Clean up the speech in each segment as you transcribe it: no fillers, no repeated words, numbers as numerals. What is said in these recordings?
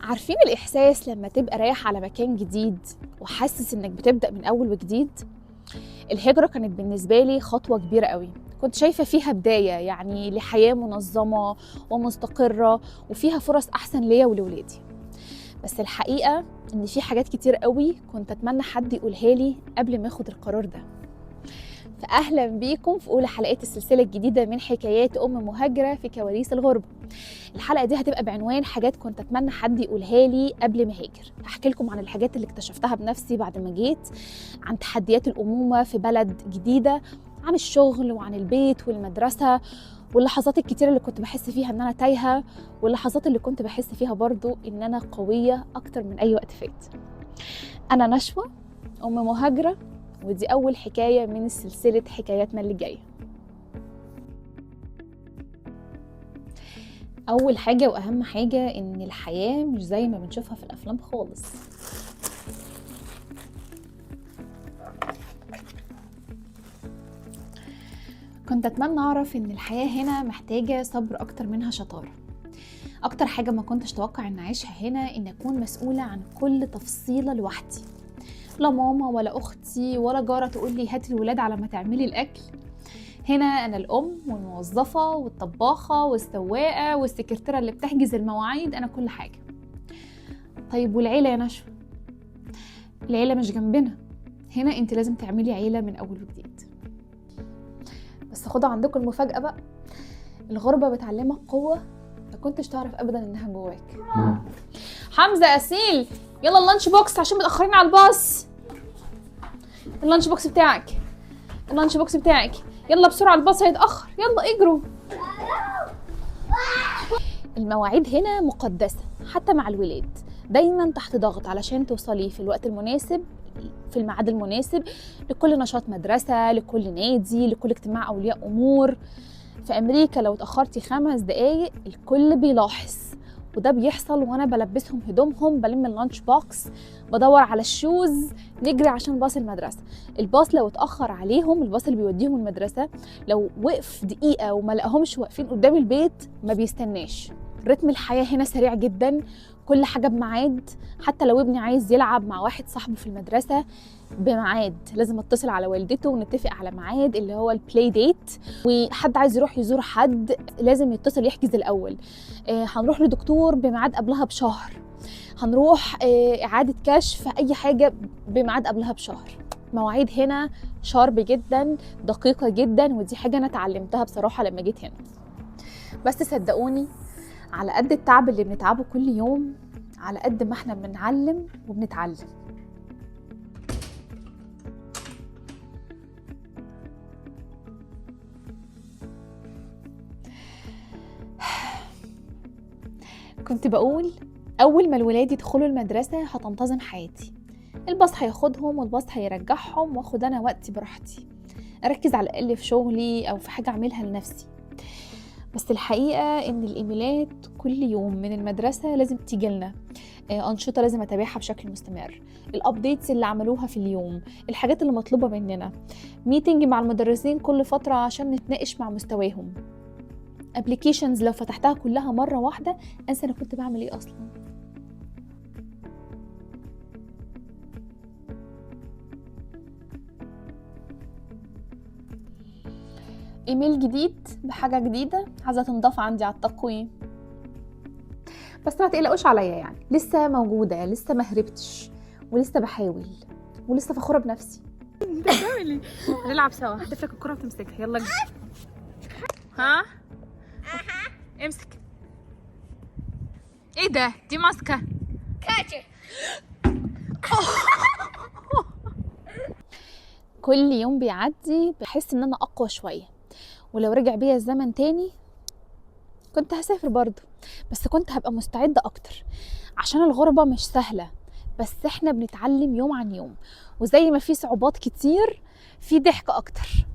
عارفين الإحساس لما تبقى رايح على مكان جديد وحاسس إنك بتبدأ من أول وجديد؟ الهجرة كانت بالنسبة لي خطوة كبيرة قوي، كنت شايفة فيها بداية يعني لحياة منظمة ومستقرة وفيها فرص أحسن ليا ولولادي. بس الحقيقة إن في حاجات كتير قوي كنت أتمنى حد يقولها لي قبل ما أخد القرار ده. فأهلا بيكم في أولى حلقات السلسلة الجديدة من حكايات أم مهاجرة في كواليس الغربة. الحلقة دي هتبقى بعنوان حاجات كنت أتمنى حد يقولها لي قبل ما هاجر. هحكي لكم عن الحاجات اللي اكتشفتها بنفسي بعد ما جيت، عن تحديات الأمومة في بلد جديدة، عن الشغل وعن البيت والمدرسة، واللحظات الكتيرة اللي كنت بحس فيها إن أنا تايهة، واللحظات اللي كنت بحس فيها برضو إن أنا قوية أكتر من أي وقت فات. أنا نشوى أم مهاجرة، ودي أول حكاية من سلسلة حكاياتنا اللي جاية. أول حاجة وأهم حاجة إن الحياة مش زي ما بنشوفها في الأفلام خالص. كنت أتمنى أعرف إن الحياة هنا محتاجة صبر أكتر منها شطارة. أكتر حاجة ما كنتش أتوقع إن أعيشها هنا إن أكون مسؤولة عن كل تفصيلة لوحدي، لا ماما ولا أختي ولا جارة تقول لي هاتي الولاد على ما تعملي الأكل. هنا أنا الأم والموظفة والطباخة والسواقة والسكرتيرة اللي بتحجز المواعيد، أنا كل حاجة. طيب والعيلة يا نشوى؟ العيلة مش جنبنا، هنا أنت لازم تعملي عيلة من أول وجديد. بس خدوا عندكم المفاجأة بقى، الغربة بتعلمك قوة ما كنتش تعرف أبدا إنها جواك. حمزة أسيل، يلا اللانش بوكس عشان متأخرين على الباص. اللانش بوكس بتاعك، اللانش بوكس بتاعك، يلا بسرعة الباص هيتأخر، يلا اجروا. المواعيد هنا مقدسة حتى مع الولاد، دايما تحت ضغط علشان توصلي في الوقت المناسب في الميعاد المناسب لكل نشاط مدرسة، لكل نادي، لكل اجتماع أولياء أمور. في أمريكا لو اتأخرتي 5 دقايق الكل بيلاحظ، وده بيحصل وانا بلبسهم هدومهم، بلم اللانش بوكس، بدور على الشوز، نجري عشان باص المدرسه. الباص لو اتاخر عليهم، الباص اللي بيوديهم المدرسه لو وقف دقيقه وما لقاهمش واقفين قدام البيت ما بيستناش. رتم الحياه هنا سريع جدا، كل حاجه بميعاد. حتى لو ابني عايز يلعب مع واحد صاحبه في المدرسه بميعاد، لازم اتصل على والدته ونتفق على ميعاد اللي هو البلاي ديت. وحد عايز يروح يزور حد لازم يتصل يحجز الاول. هنروح لدكتور بميعاد قبلها بشهر، هنروح اعاده كشف اي حاجه بميعاد قبلها بشهر. مواعيد هنا شارب جدا، دقيقه جدا، ودي حاجه انا اتعلمتها بصراحه لما جيت هنا. بس صدقوني، على قد التعب اللي بنتعبه كل يوم، على قد ما احنا بنعلم وبنتعلم. كنت بقول أول ما الولاد يدخلوا المدرسة هتنتظم حياتي، الباص هياخدهم والباص هيرجعهم، واخد أنا وقتي براحتي، أركز على الأقل في شغلي أو في حاجة أعملها لنفسي. بس الحقيقة إن الإيميلات كل يوم من المدرسة لازم تيجي لنا، أنشطة لازم أتابعها بشكل مستمر، الأبديتس اللي عملوها في اليوم، الحاجات اللي مطلوبة مننا، ميتنج مع المدرسين كل فترة عشان نتناقش مع مستواهم، ابليكيشنز لو فتحتها كلها مرة واحدة انسى انا كنت بعمل ايه اصلا. ايميل جديد بحاجة جديدة عايزة تنضاف عندي على التقويم. بس ما تقلقوش عليا، يعني لسه موجودة، لسه ما هربتش، ولسه بحاول، ولسه فخورة بنفسي. انت بتعملي هنلعب سوا، هدفلك الكرة وتمسكها، يلا جي. ها امسك. ايه ده؟ دي ماسكة كاتشر. كل يوم بيعدي بحس ان انا اقوى شوية، ولو رجع بيا الزمن تاني كنت هسافر برضو، بس كنت هبقى مستعدة اكتر، عشان الغربة مش سهلة، بس احنا بنتعلم يوم عن يوم، وزي ما في صعوبات كتير في ضحك اكتر.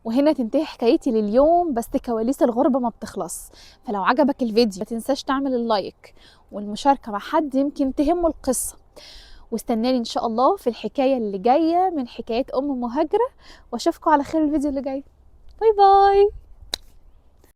وهنا تنتهي حكايتي لليوم، بس كواليس الغربة ما بتخلص. فلو عجبك الفيديو ما تنساش تعمل اللايك والمشاركة مع حد يمكن تهمه القصة، واستناني ان شاء الله في الحكاية اللي جاية من حكايات ام مهاجرة، واشوفكم على خير الفيديو اللي جاي. باي باي.